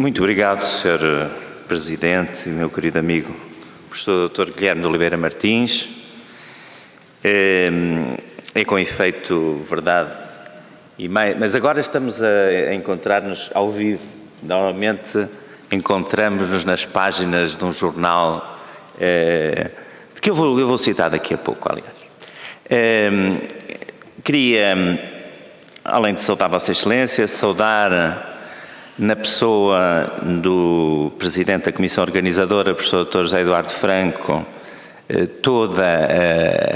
Muito obrigado, Sr. Presidente e meu querido amigo, professor Dr. Guilherme de Oliveira Martins. É com efeito verdade, mas agora estamos a encontrar-nos ao vivo. Normalmente encontramos-nos nas páginas de um jornal, que eu vou citar daqui a pouco, aliás. Queria, além de saudar Vossa Excelência, saudar na pessoa do Presidente da Comissão Organizadora, professor Dr. José Eduardo Franco, toda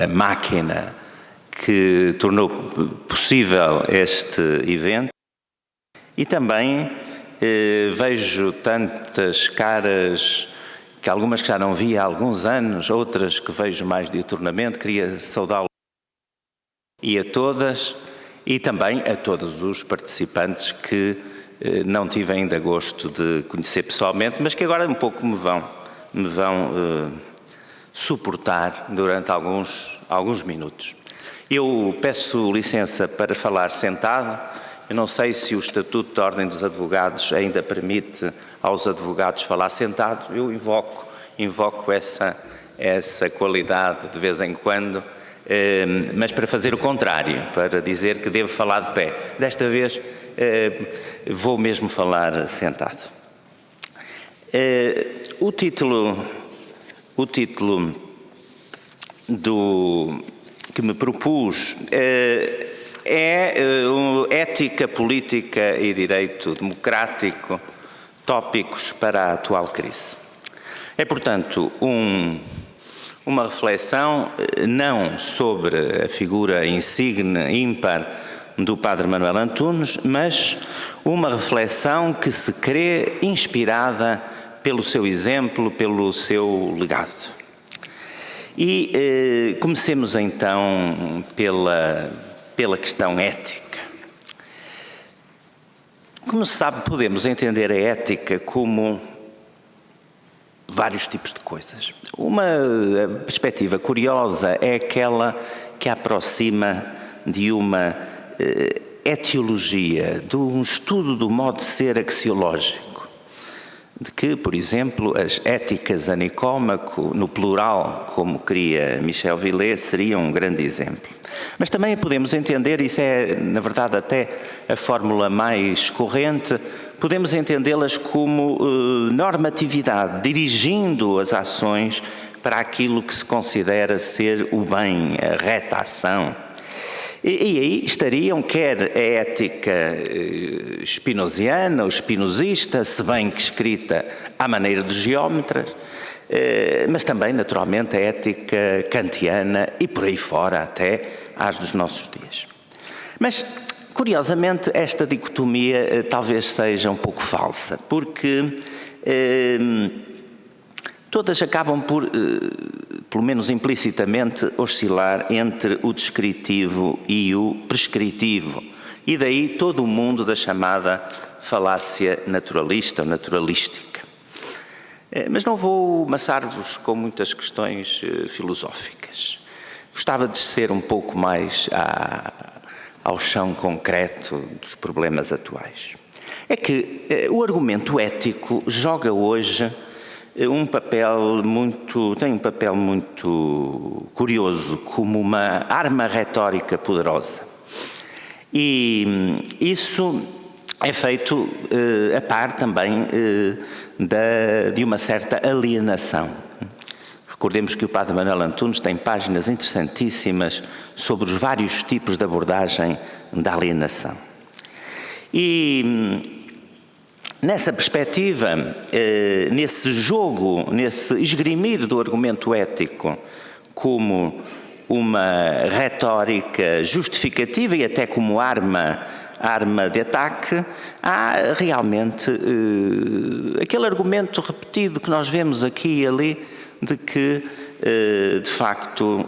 a máquina que tornou possível este evento. E também vejo tantas caras, que algumas que já não vi há alguns anos, outras que vejo mais diuturnamente. Queria saudá-lo e a todas, e também a todos os participantes que não tive ainda gosto de conhecer pessoalmente, mas que agora um pouco me vão suportar durante alguns minutos. Eu peço licença para falar sentado. Eu não sei se o Estatuto da Ordem dos Advogados ainda permite aos advogados falar sentado. Eu invoco essa qualidade de vez em quando, mas para fazer o contrário, para dizer que devo falar de pé. Desta vez vou mesmo falar sentado. O título que me propus é Ética, Política e Direito Democrático, tópicos para a atual crise. É, portanto, uma reflexão não sobre a figura insigne, ímpar, do Padre Manuel Antunes, mas uma reflexão que se crê inspirada pelo seu exemplo, pelo seu legado. E comecemos então pela questão ética. Como se sabe, podemos entender a ética como vários tipos de coisas. Uma perspectiva curiosa é aquela que aproxima de uma etiologia, de um estudo do modo de ser axiológico, de que, por exemplo, as éticas a Nicômaco, no plural, como queria Michel Villers, seriam um grande exemplo. Mas também podemos entender, isso é, na verdade, até a fórmula mais corrente, podemos entendê-las como normatividade, dirigindo as ações para aquilo que se considera ser o bem, a reta ação. E aí estariam quer a ética spinoziana ou spinozista, se bem que escrita à maneira de geómetras, mas também, naturalmente, a ética kantiana e por aí fora até às dos nossos dias. Mas, curiosamente, esta dicotomia talvez seja um pouco falsa, porque todas acabam por, pelo menos implicitamente, oscilar entre o descritivo e o prescritivo. E daí todo o mundo da chamada falácia naturalista ou naturalística. Mas não vou maçar-vos com muitas questões filosóficas. Gostava de ser um pouco mais ao chão concreto dos problemas atuais. É que o argumento ético joga hoje tem um papel muito curioso, como uma arma retórica poderosa. E isso é feito a par também de uma certa alienação. Recordemos que o Padre Manuel Antunes tem páginas interessantíssimas sobre os vários tipos de abordagem da alienação. E nessa perspectiva, nesse jogo, nesse esgrimir do argumento ético como uma retórica justificativa e até como arma de ataque, há realmente aquele argumento repetido que nós vemos aqui e ali de que, de facto,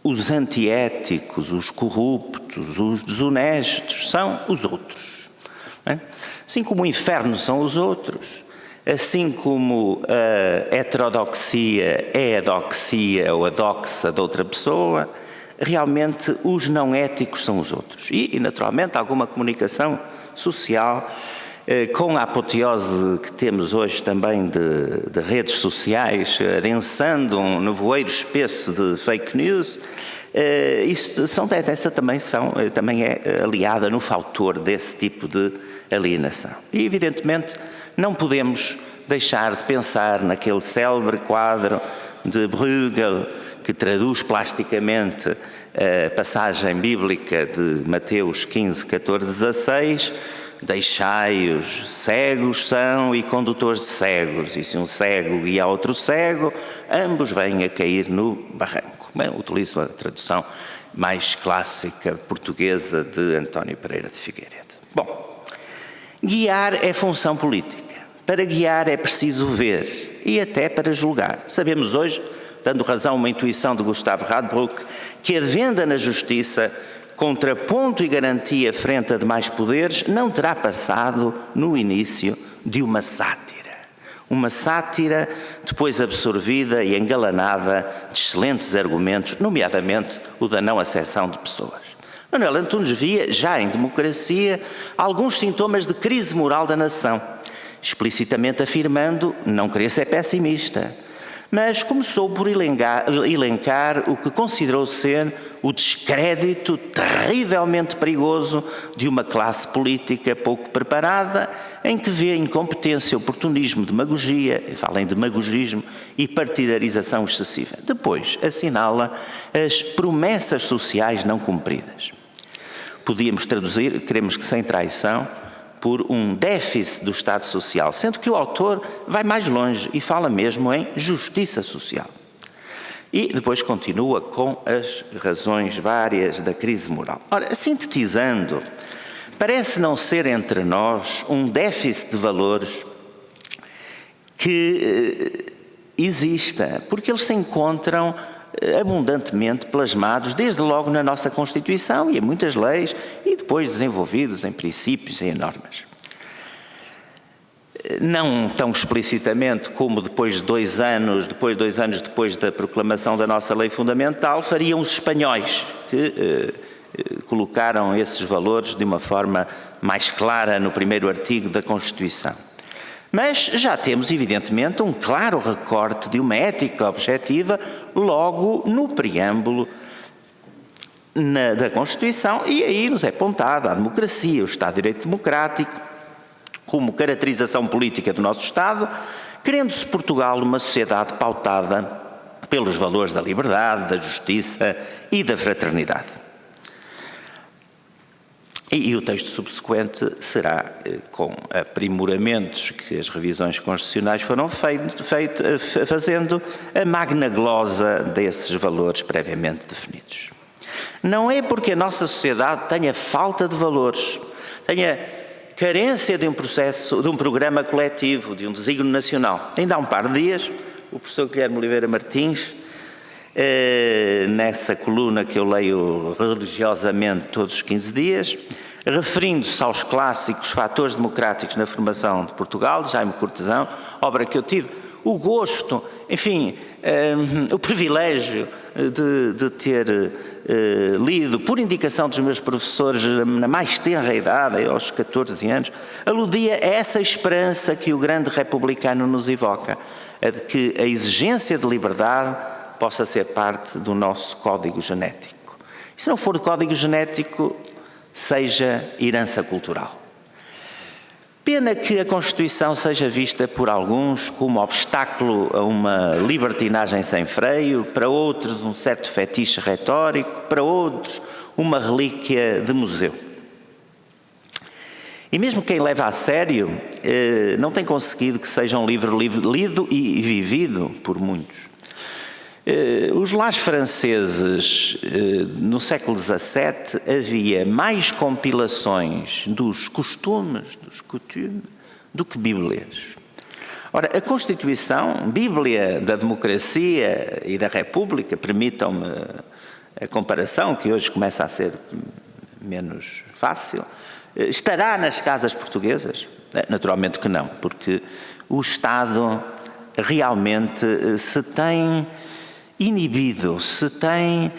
os antiéticos, os corruptos, os desonestos são os outros. Não é? Assim como o inferno são os outros, assim como a heterodoxia é a doxia ou a doxa de outra pessoa, realmente os não éticos são os outros. E naturalmente, alguma comunicação social com a apoteose que temos hoje também de redes sociais, adensando um nevoeiro espesso de fake news, essa também é aliada no fator desse tipo de alienação. E, evidentemente, não podemos deixar de pensar naquele célebre quadro de Bruegel, que traduz plasticamente a passagem bíblica de Mateus 15, 14, 16, deixai-os, cegos são e condutores de cegos, e se um cego guia outro cego, ambos vêm a cair no barranco. Bem, utilizo a tradução mais clássica portuguesa de António Pereira de Figueiredo. Bom, guiar é função política. Para guiar é preciso ver e até para julgar. Sabemos hoje, dando razão a uma intuição de Gustavo Radbruch, que a venda na justiça, contraponto e garantia frente a demais poderes, não terá passado no início de uma sátira. Uma sátira depois absorvida e engalanada de excelentes argumentos, nomeadamente o da não acessão de pessoas. Manuel Antunes via, já em Democracia, alguns sintomas de crise moral da nação, explicitamente afirmando não querer ser pessimista, mas começou por elencar o que considerou ser o descrédito terrivelmente perigoso de uma classe política pouco preparada, em que vê incompetência, oportunismo, demagogia, fala em demagogismo e partidarização excessiva. Depois assinala as promessas sociais não cumpridas. Podíamos traduzir, queremos que sem traição, por um déficit do Estado Social, sendo que o autor vai mais longe e fala mesmo em justiça social. E depois continua com as razões várias da crise moral. Ora, sintetizando, parece não ser entre nós um déficit de valores que exista, porque eles se encontram abundantemente plasmados, desde logo na nossa Constituição e em muitas leis, e depois desenvolvidos em princípios e em normas. Não tão explicitamente como depois de 2 anos depois da proclamação da nossa lei fundamental, fariam os espanhóis, que colocaram esses valores de uma forma mais clara no primeiro artigo da Constituição. Mas já temos, evidentemente, um claro recorte de uma ética objetiva logo no preâmbulo da Constituição, e aí nos é apontada a democracia, o Estado de Direito Democrático, como caracterização política do nosso Estado, querendo-se Portugal uma sociedade pautada pelos valores da liberdade, da justiça e da fraternidade. E o texto subsequente será com aprimoramentos que as revisões constitucionais foram fazendo a magna glosa desses valores previamente definidos. Não é porque a nossa sociedade tenha falta de valores, tenha carência de um programa coletivo, de um desígnio nacional. Ainda há um par de dias, o professor Guilherme Oliveira Martins, nessa coluna que eu leio religiosamente todos os 15 dias, referindo-se aos clássicos Fatores Democráticos na Formação de Portugal, de Jaime Cortesão, obra que eu tive o gosto, enfim, o privilégio de ter lido, por indicação dos meus professores, na mais tenra idade, aos 14 anos, aludia a essa esperança que o grande republicano nos evoca, a de que a exigência de liberdade possa ser parte do nosso código genético. E se não for código genético, seja herança cultural. Pena que a Constituição seja vista por alguns como obstáculo a uma libertinagem sem freio, para outros um certo fetiche retórico, para outros uma relíquia de museu. E mesmo quem leva a sério não tem conseguido que seja um livro lido e vivido por muitos. Os lares franceses, no século XVII, havia mais compilações dos costumes, dos coutumes, do que bíblias. Ora, a Constituição, Bíblia da democracia e da República, permitam-me a comparação, que hoje começa a ser menos fácil, estará nas casas portuguesas? Naturalmente que não, porque o Estado realmente se tem inibido, se tem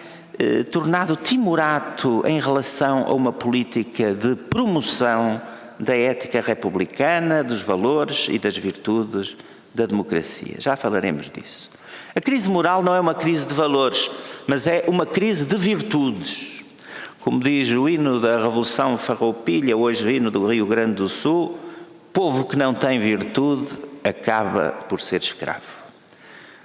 tornado timorato em relação a uma política de promoção da ética republicana, dos valores e das virtudes da democracia. Já falaremos disso. A crise moral não é uma crise de valores, mas é uma crise de virtudes. Como diz o hino da Revolução Farroupilha, hoje o hino do Rio Grande do Sul, povo que não tem virtude acaba por ser escravo.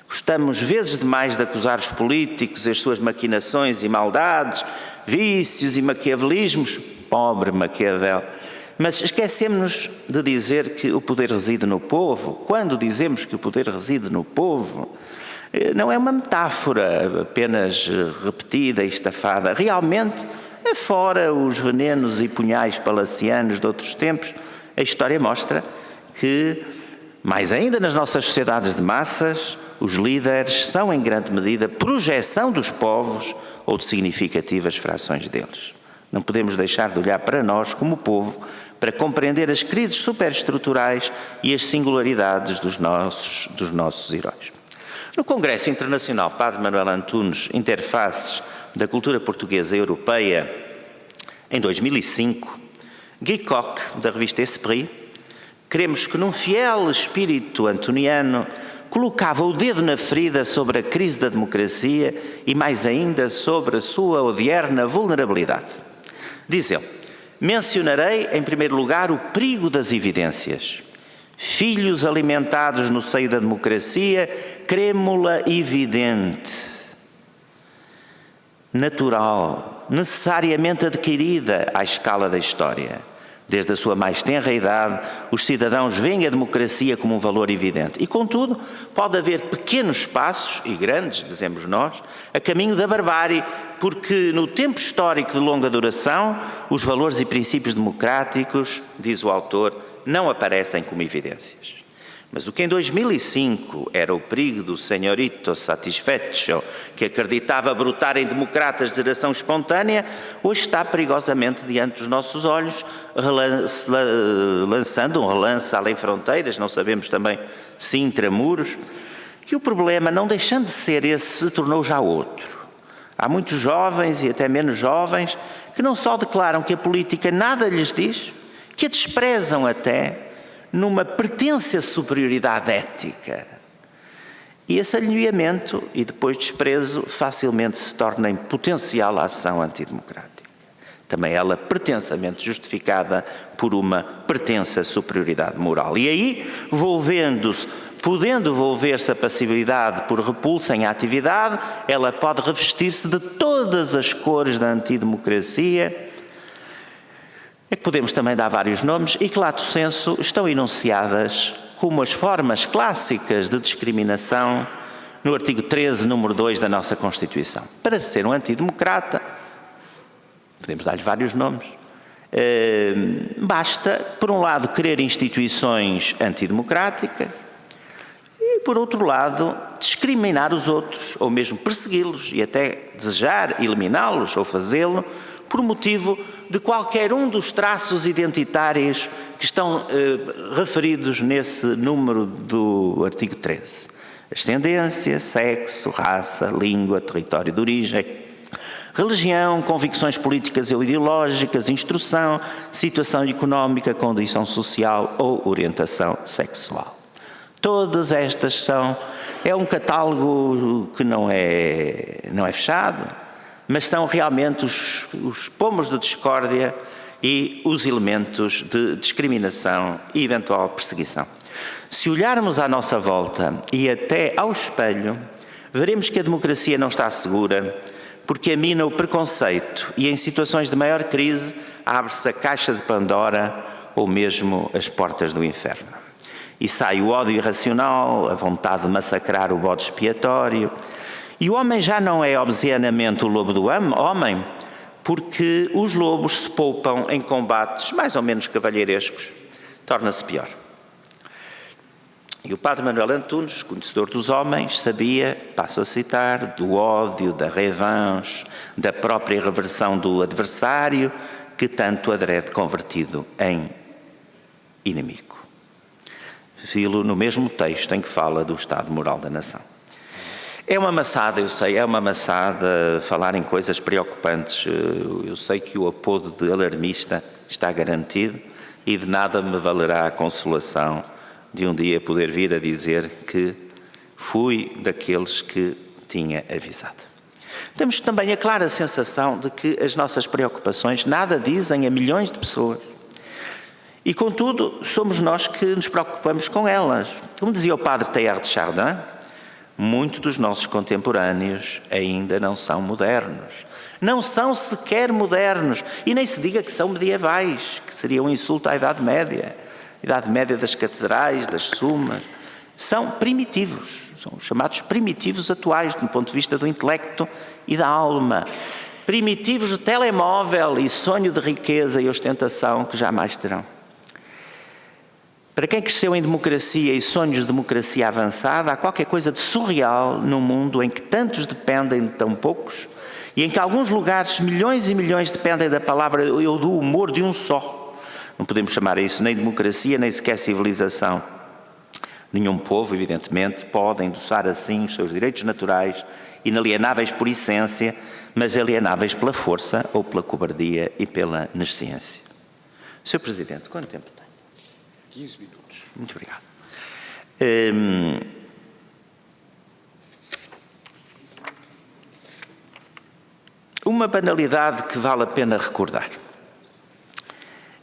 Gostamos vezes demais de acusar os políticos, as suas maquinações e maldades, vícios e maquiavelismos. Pobre Maquiavel. Mas esquecemos-nos de dizer que o poder reside no povo. Quando dizemos que o poder reside no povo, não é uma metáfora apenas repetida e estafada. Realmente, fora os venenos e punhais palacianos de outros tempos, a história mostra que, mais ainda nas nossas sociedades de massas, os líderes são, em grande medida, projeção dos povos ou de significativas frações deles. Não podemos deixar de olhar para nós, como povo, para compreender as crises superestruturais e as singularidades dos nossos heróis. No Congresso Internacional Padre Manuel Antunes, Interfaces da Cultura Portuguesa e Europeia, em 2005, Guy Coq, da revista Esprit, cremos que num fiel espírito antoniano, colocava o dedo na ferida sobre a crise da democracia e mais ainda sobre a sua odierna vulnerabilidade. Diz ele: mencionarei em primeiro lugar o perigo das evidências. Filhos alimentados no seio da democracia, cremo-la evidente, natural, necessariamente adquirida à escala da história. Desde a sua mais tenra idade, os cidadãos veem a democracia como um valor evidente. E, contudo, pode haver pequenos passos, e grandes, dizemos nós, a caminho da barbárie, porque no tempo histórico de longa duração, os valores e princípios democráticos, diz o autor, não aparecem como evidências. Mas o que em 2005 era o perigo do senhorito satisfecho, que acreditava brotar em democratas de geração espontânea, hoje está perigosamente diante dos nossos olhos, lançando um relance além fronteiras, não sabemos também se intramuros, que o problema, não deixando de ser esse, se tornou já outro. Há muitos jovens e até menos jovens que não só declaram que a política nada lhes diz, que a desprezam até, numa pretensa superioridade ética. E esse alinhamento e depois desprezo facilmente se torna em potencial ação antidemocrática. Também ela pretensamente justificada por uma pretensa superioridade moral. E aí, podendo volver-se a passividade por repulsa em atividade, ela pode revestir-se de todas as cores da antidemocracia, é que podemos também dar vários nomes e que, lato sensu, estão enunciadas como as formas clássicas de discriminação no artigo 13, número 2 da nossa Constituição. Para ser um antidemocrata, podemos dar-lhe vários nomes, basta, por um lado, querer instituições antidemocráticas e, por outro lado, discriminar os outros, ou mesmo persegui-los e até desejar eliminá-los ou fazê-lo por motivo de qualquer um dos traços identitários que estão referidos nesse número do artigo 13. Ascendência, sexo, raça, língua, território de origem, religião, convicções políticas ou ideológicas, instrução, situação económica, condição social ou orientação sexual. Todas estas é um catálogo que não é fechado, mas são realmente os pomos de discórdia e os elementos de discriminação e eventual perseguição. Se olharmos à nossa volta e até ao espelho, veremos que a democracia não está segura, porque amina o preconceito e em situações de maior crise abre-se a caixa de Pandora ou mesmo as portas do inferno. E sai o ódio irracional, a vontade de massacrar o bode expiatório. E o homem já não é obsianamente o lobo do homem, porque os lobos se poupam em combates mais ou menos cavalheirescos. Torna-se pior. E o padre Manuel Antunes, conhecedor dos homens, sabia, passo a citar, do ódio, da revanche, da própria reversão do adversário, que tanto adrede convertido em inimigo. Vi-lo no mesmo texto em que fala do estado moral da nação. É uma maçada, eu sei, é uma maçada falar em coisas preocupantes. Eu sei que o apodo de alarmista está garantido, e de nada me valerá a consolação de um dia poder vir a dizer que fui daqueles que tinha avisado. Temos também a clara sensação de que as nossas preocupações nada dizem a milhões de pessoas. E, contudo, somos nós que nos preocupamos com elas. Como dizia o padre Teilhard de Chardin, muitos dos nossos contemporâneos ainda não são modernos. Não são sequer modernos. E nem se diga que são medievais, que seria um insulto à Idade Média. Idade Média das catedrais, das sumas. São primitivos. São chamados primitivos atuais, do ponto de vista do intelecto e da alma. Primitivos do telemóvel e sonho de riqueza e ostentação que jamais terão. Para quem cresceu em democracia e sonhos de democracia avançada, há qualquer coisa de surreal num mundo em que tantos dependem de tão poucos e em que, em alguns lugares, milhões e milhões dependem da palavra ou do humor de um só. Não podemos chamar isso nem democracia, nem sequer civilização. Nenhum povo, evidentemente, pode endossar assim os seus direitos naturais, inalienáveis por essência, mas alienáveis pela força ou pela cobardia e pela nesciência. Sr. Presidente, quanto tempo tem? 15 minutos. Muito obrigado. Uma banalidade que vale a pena recordar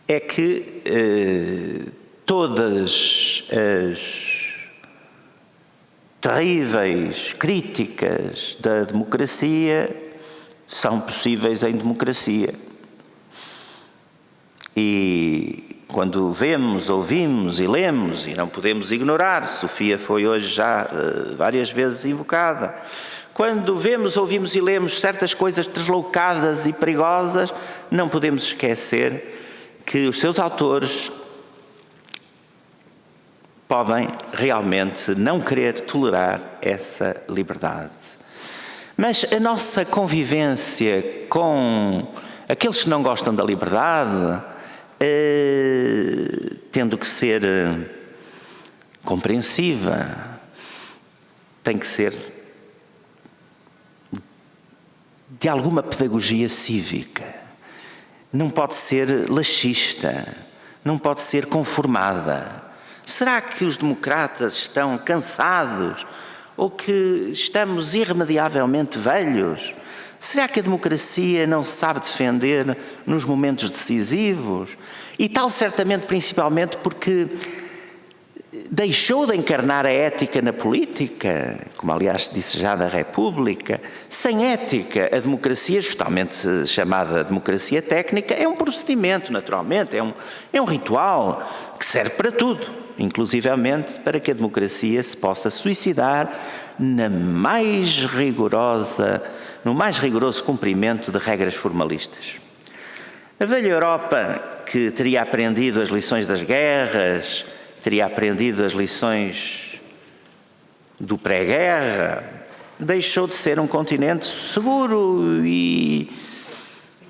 é que todas as terríveis críticas da democracia são possíveis em democracia. E quando vemos, ouvimos e lemos, e não podemos ignorar, Sofia foi hoje já várias vezes invocada, quando vemos, ouvimos e lemos certas coisas deslocadas e perigosas, não podemos esquecer que os seus autores podem realmente não querer tolerar essa liberdade. Mas a nossa convivência com aqueles que não gostam da liberdade, tendo que ser compreensiva, tem que ser de alguma pedagogia cívica. Não pode ser laxista, não pode ser conformada. Será que os democratas estão cansados ou que estamos irremediavelmente velhos? Será que a democracia não se sabe defender nos momentos decisivos? E tal certamente principalmente porque deixou de encarnar a ética na política, como aliás se disse já da República. Sem ética, a democracia, justamente chamada democracia técnica, é um procedimento, naturalmente, é um ritual que serve para tudo, inclusivamente para que a democracia se possa suicidar no mais rigoroso cumprimento de regras formalistas. A velha Europa, que teria aprendido as lições das guerras, teria aprendido as lições do pré-guerra, deixou de ser um continente seguro e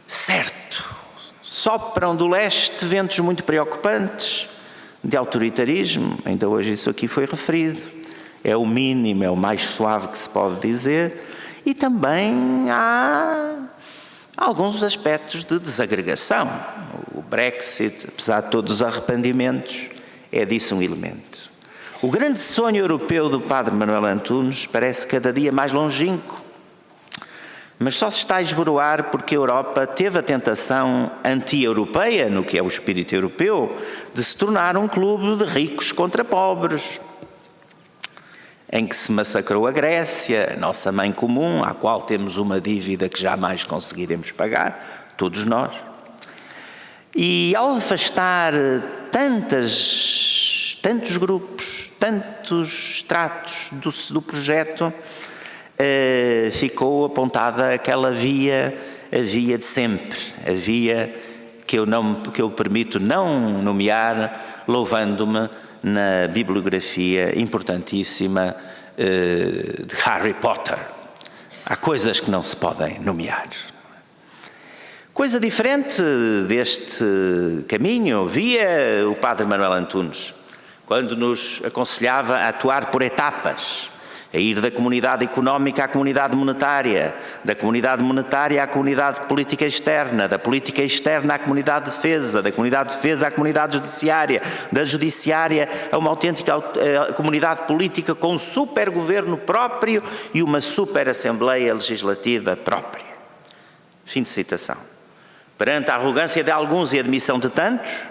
certo. Sopram do leste ventos muito preocupantes de autoritarismo, ainda hoje isso aqui foi referido. É o mínimo, é o mais suave que se pode dizer. E também há alguns aspectos de desagregação. O Brexit, apesar de todos os arrependimentos, é disso um elemento. O grande sonho europeu do padre Manuel Antunes parece cada dia mais longínquo, mas só se está a esboroar porque a Europa teve a tentação anti-europeia, no que é o espírito europeu, de se tornar um clube de ricos contra pobres, em que se massacrou a Grécia, a nossa mãe comum, à qual temos uma dívida que jamais conseguiremos pagar, todos nós. E ao afastar tantos grupos, tantos estratos do projeto, ficou apontada aquela via, a via de sempre, a via que eu permito não nomear, louvando-me na bibliografia importantíssima de Harry Potter. Há coisas que não se podem nomear. Coisa diferente deste caminho via o padre Manuel Antunes, quando nos aconselhava a atuar por etapas. a ir da comunidade económica à comunidade monetária, da comunidade monetária à comunidade política externa, da política externa à comunidade de defesa, da comunidade de defesa à comunidade judiciária, da judiciária a uma autêntica comunidade política com um supergoverno próprio e uma super-assembleia legislativa própria. Fim de citação. Perante a arrogância de alguns e a admissão de tantos,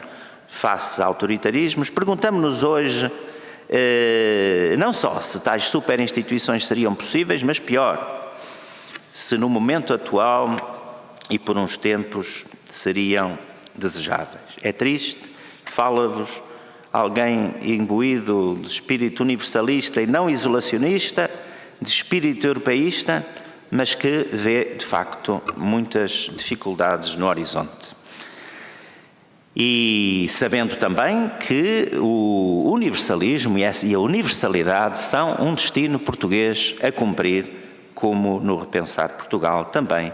face a autoritarismos, perguntamos-nos hoje não só se tais superinstituições seriam possíveis, mas pior, se no momento atual e por uns tempos seriam desejáveis. É triste, fala-vos alguém imbuído de espírito universalista e não isolacionista, de espírito europeísta, mas que vê, de facto, muitas dificuldades no horizonte. E sabendo também que o universalismo e a universalidade são um destino português a cumprir, como no Repensar Portugal também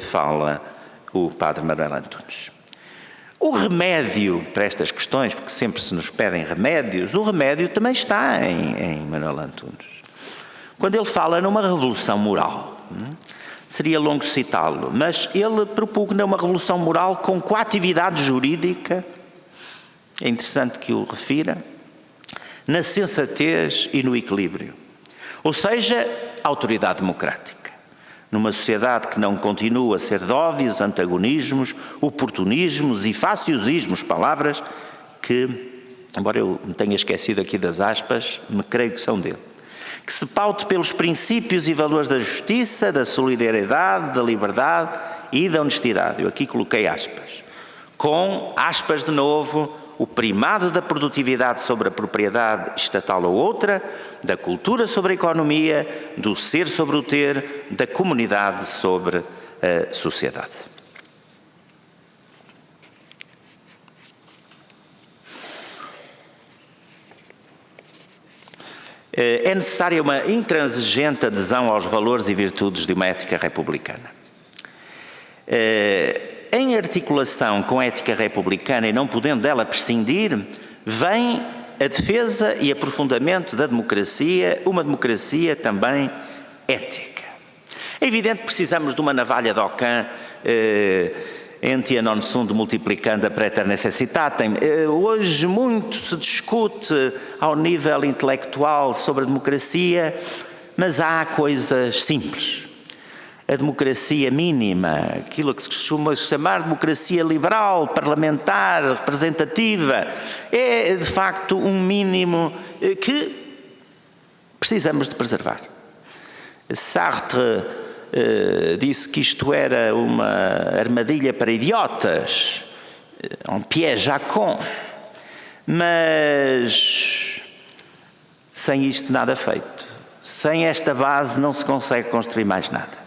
fala o Padre Manuel Antunes. O remédio para estas questões, porque sempre se nos pedem remédios, o remédio também está em Manuel Antunes. Quando ele fala numa revolução moral, seria longo citá-lo, mas ele propugna uma revolução moral com coatividade jurídica, é interessante que o refira, na sensatez e no equilíbrio. Ou seja, autoridade democrática. Numa sociedade que não continua a ser de ódios, antagonismos, oportunismos e faciosismos, palavras que, embora eu me tenha esquecido aqui das aspas, me creio que são dele. Que se paute pelos princípios e valores da justiça, da solidariedade, da liberdade e da honestidade. Eu aqui coloquei aspas. Com, aspas de novo, o primado da produtividade sobre a propriedade estatal ou outra, da cultura sobre a economia, do ser sobre o ter, da comunidade sobre a sociedade. É necessária uma intransigente adesão aos valores e virtudes de uma ética republicana. Em articulação com a ética republicana e não podendo dela prescindir, vem a defesa e aprofundamento da democracia, uma democracia também ética. É evidente que precisamos de uma navalha de Ockham, ente non sunt multiplicanda praeter necessitatem. Hoje muito se discute ao nível intelectual sobre a democracia, mas há coisas simples. A democracia mínima, aquilo que se costuma chamar de democracia liberal, parlamentar, representativa, é de facto um mínimo que precisamos de preservar. Sartre disse que isto era uma armadilha para idiotas, um piège à con, mas sem isto nada feito. Sem esta base não se consegue construir mais nada.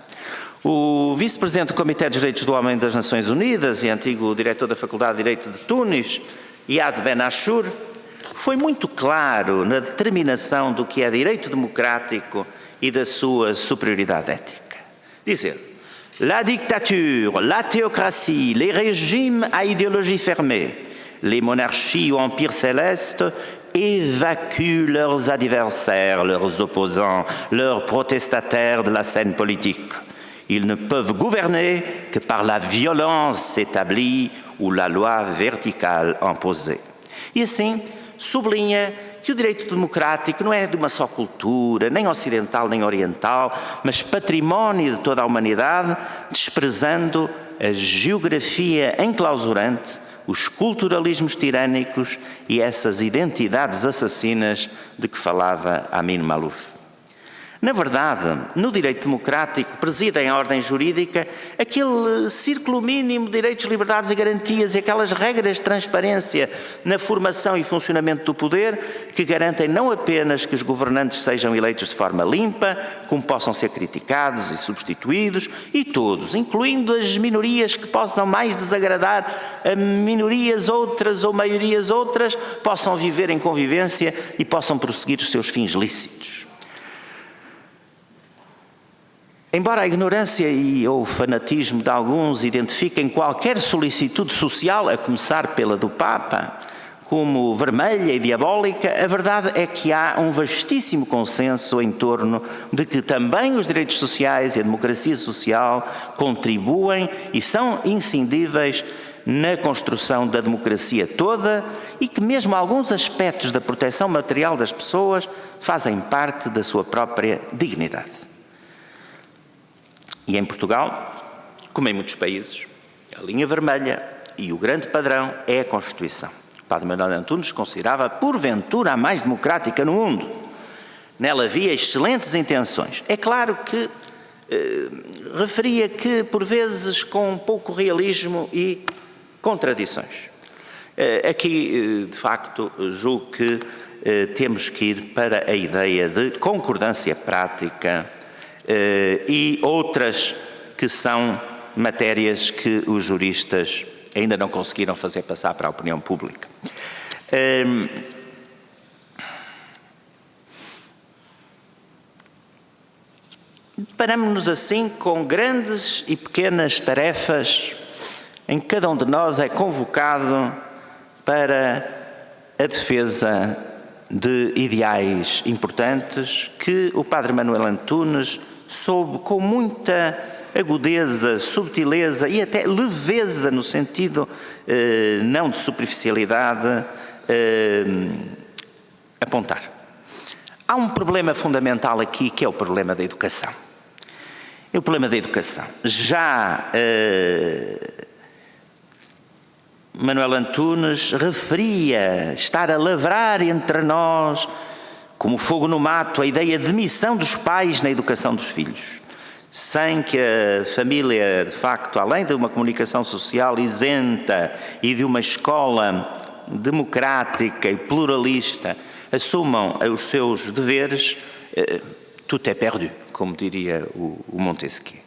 O vice-presidente do Comitê dos Direitos do Homem das Nações Unidas e antigo diretor da Faculdade de Direito de Tunis, Iyad Ben Ashur, foi muito claro na determinação do que é direito democrático e da sua superioridade ética. Dizer, la dictature, la théocratie, les régimes à idéologie fermée, les monarchies ou empires célestes évacuent leurs adversaires, leurs opposants, leurs protestataires de la scène politique. Ils ne peuvent gouverner que par la violence établie ou la loi verticale imposée. E assim sublinha que o direito democrático não é de uma só cultura, nem ocidental nem oriental, mas património de toda a humanidade, desprezando a geografia enclausurante, os culturalismos tirânicos e essas identidades assassinas de que falava Amin Maalouf. Na verdade, no direito democrático presidem a ordem jurídica aquele círculo mínimo de direitos, liberdades e garantias e aquelas regras de transparência na formação e funcionamento do poder que garantem não apenas que os governantes sejam eleitos de forma limpa, como possam ser criticados e substituídos, e todos, incluindo as minorias que possam mais desagradar a minorias outras ou maiorias outras, possam viver em convivência e possam prosseguir os seus fins lícitos. Embora a ignorância ou o fanatismo de alguns identifiquem qualquer solicitude social, a começar pela do Papa, como vermelha e diabólica, a verdade é que há um vastíssimo consenso em torno de que também os direitos sociais e a democracia social contribuem e são inscindíveis na construção da democracia toda e que mesmo alguns aspectos da proteção material das pessoas fazem parte da sua própria dignidade. E em Portugal, como em muitos países, a linha vermelha e o grande padrão é a Constituição. O padre Manuel Antunes considerava porventura a mais democrática no mundo. Nela havia excelentes intenções. É claro que referia que, por vezes, com pouco realismo e contradições. Aqui, de facto, julgo que temos que ir para a ideia de concordância prática e outras que são matérias que os juristas ainda não conseguiram fazer passar para a opinião pública. Deparamos-nos assim com grandes e pequenas tarefas em que cada um de nós é convocado para a defesa de ideais importantes que o padre Manuel Antunes soube com muita agudeza, subtileza e até leveza, no sentido não de superficialidade, apontar. Há um problema fundamental aqui, que é o problema da educação. É o problema da educação. Já Manuel Antunes referia estar a lavrar entre nós, como fogo no mato, a ideia de missão dos pais na educação dos filhos, sem que a família, de facto, além de uma comunicação social isenta e de uma escola democrática e pluralista, assumam os seus deveres, tout est perdu, como diria o Montesquieu.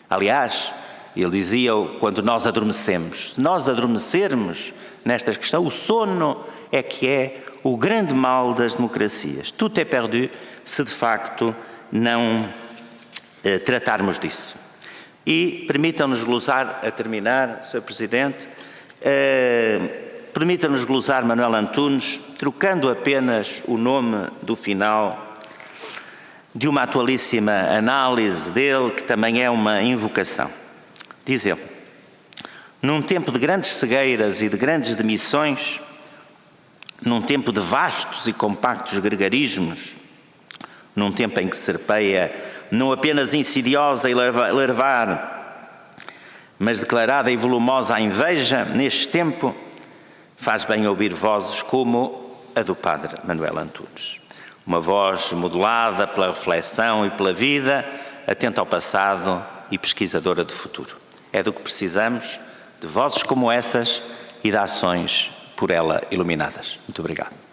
Aliás, ele dizia, quando nós adormecemos, se nós adormecermos nesta questão, o sono é que é o grande mal das democracias. Tout est perdu se de facto não tratarmos disso. E permitam-nos glosar, a terminar, Sr. Presidente, permitam-nos glosar Manuel Antunes, trocando apenas o nome do final de uma atualíssima análise dele, que também é uma invocação. Diz ele: num tempo de grandes cegueiras e de grandes demissões, num tempo de vastos e compactos gregarismos, num tempo em que serpeia não apenas insidiosa e larvar, mas declarada e volumosa a inveja, neste tempo faz bem ouvir vozes como a do padre Manuel Antunes. Uma voz modulada pela reflexão e pela vida, atenta ao passado e pesquisadora do futuro. É do que precisamos, de vozes como essas e de ações por ela iluminadas. Muito obrigado.